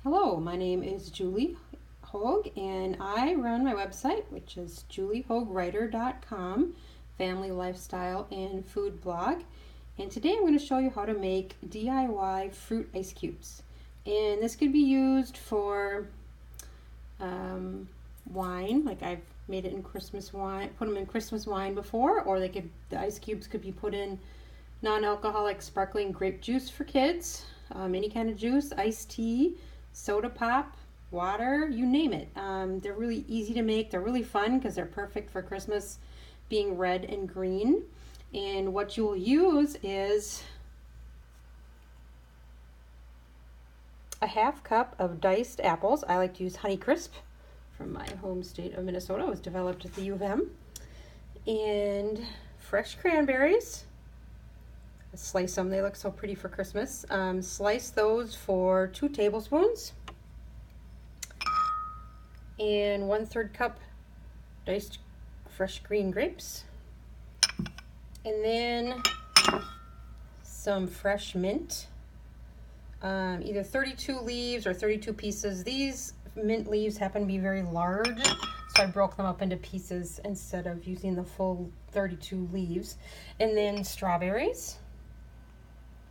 Hello, my name is Julie Hogue and I run my website, which is juliehoguewriter.com, family lifestyle and food blog. And today I'm going to show you how to make DIY fruit ice cubes. And this could be used for wine, like I've made it in Christmas wine, put them in Christmas wine before, or the ice cubes could be put in non-alcoholic sparkling grape juice for kids, any kind of juice, iced tea, soda pop, water, you name it. They're really easy to make. They're really fun because they're perfect for Christmas, being red and green. And what you'll use is a half cup of diced apples. I like to use Honeycrisp from my home state of Minnesota. It was developed at the U of M. And fresh cranberries. Slice them, they look so pretty for Christmas. Slice those for 2 tablespoons. And 1/3 cup diced fresh green grapes. And then some fresh mint. Either 32 leaves or 32 pieces. These mint leaves happen to be very large, so I broke them up into pieces instead of using the full 32 leaves. And then strawberries.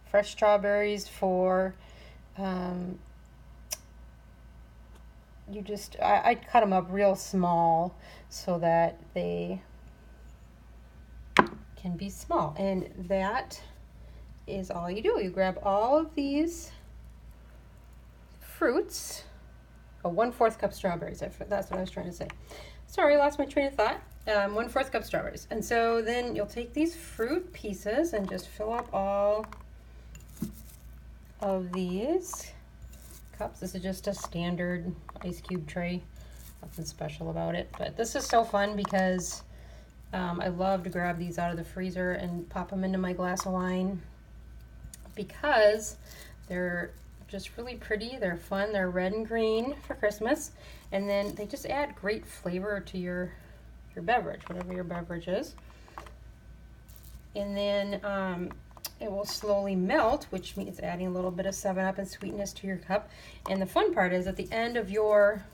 Fresh strawberries for, I cut them up real small so that they can be small. And that is all you do. You grab all of these fruits. 1/4 cup strawberries. That's what I was trying to say. Sorry, lost my train of thought. 1/4 cup strawberries. And so then you'll take these fruit pieces and just fill up all of these cups. This is just a standard ice cube tray, nothing special about it, but this is so fun because I love to grab these out of the freezer and pop them into my glass of wine because they're just really pretty, they're fun, they're red and green for Christmas, and then they just add great flavor to your beverage, whatever your beverage is. And then it will slowly melt, which means adding a little bit of 7-Up and sweetness to your cup. And the fun part is at the end of your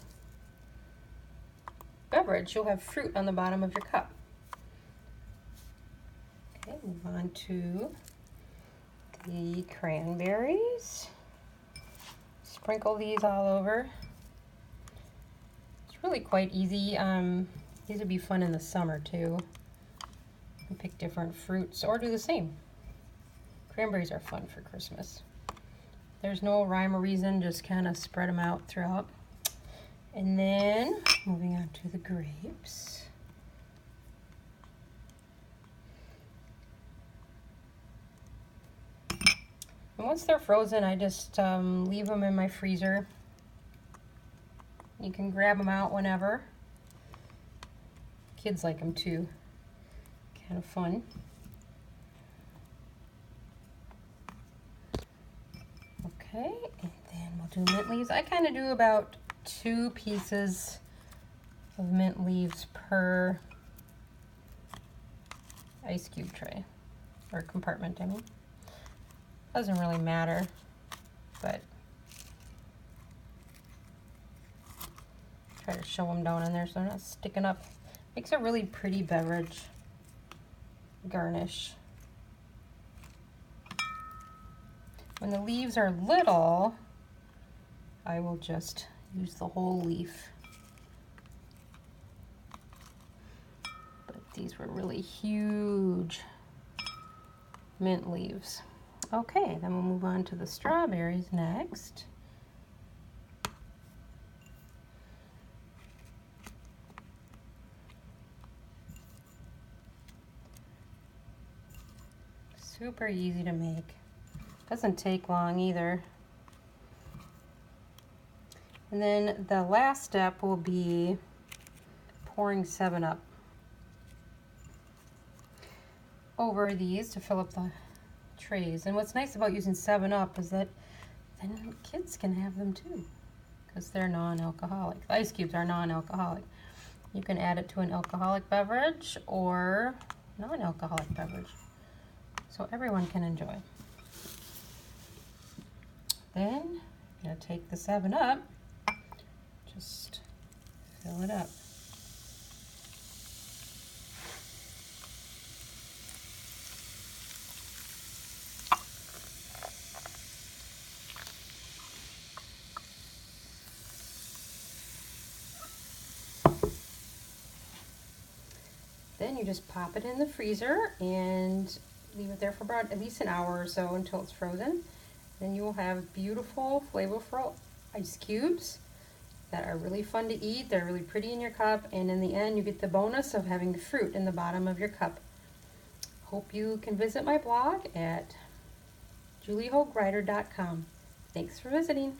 beverage, you'll have fruit on the bottom of your cup. Okay, move on to the cranberries. Sprinkle these all over. It's really quite easy. These would be fun in the summer too. You can pick different fruits or do the same. Cranberries are fun for Christmas. There's no rhyme or reason, just kind of spread them out throughout. And then moving on to the grapes. And once they're frozen, I just leave them in my freezer. You can grab them out whenever. Kids like them too. Kind of fun. Okay, and then we'll do mint leaves. I kind of do about 2 pieces of mint leaves per ice cube tray, or compartment, I mean. Doesn't really matter, but try to show them down in there so they're not sticking up. Makes a really pretty beverage garnish. When the leaves are little, I will just use the whole leaf. But these were really huge mint leaves. Okay, then we'll move on to the strawberries next. Super easy to make. Doesn't take long either. And then the last step will be pouring 7-Up over these to fill up the trays. And what's nice about using 7-Up is that then kids can have them too because they're non-alcoholic. The ice cubes are non-alcoholic. You can add it to an alcoholic beverage or non-alcoholic beverage, so everyone can enjoy. Then Now take the 7-Up, just fill it up. Then you just pop it in the freezer and leave it there for about at least an hour or so until it's frozen. Then you will have beautiful, flavorful ice cubes that are really fun to eat. They're really pretty in your cup, and in the end you get the bonus of having the fruit in the bottom of your cup. Hope you can visit my blog at juliehogwriter.com. Thanks for visiting.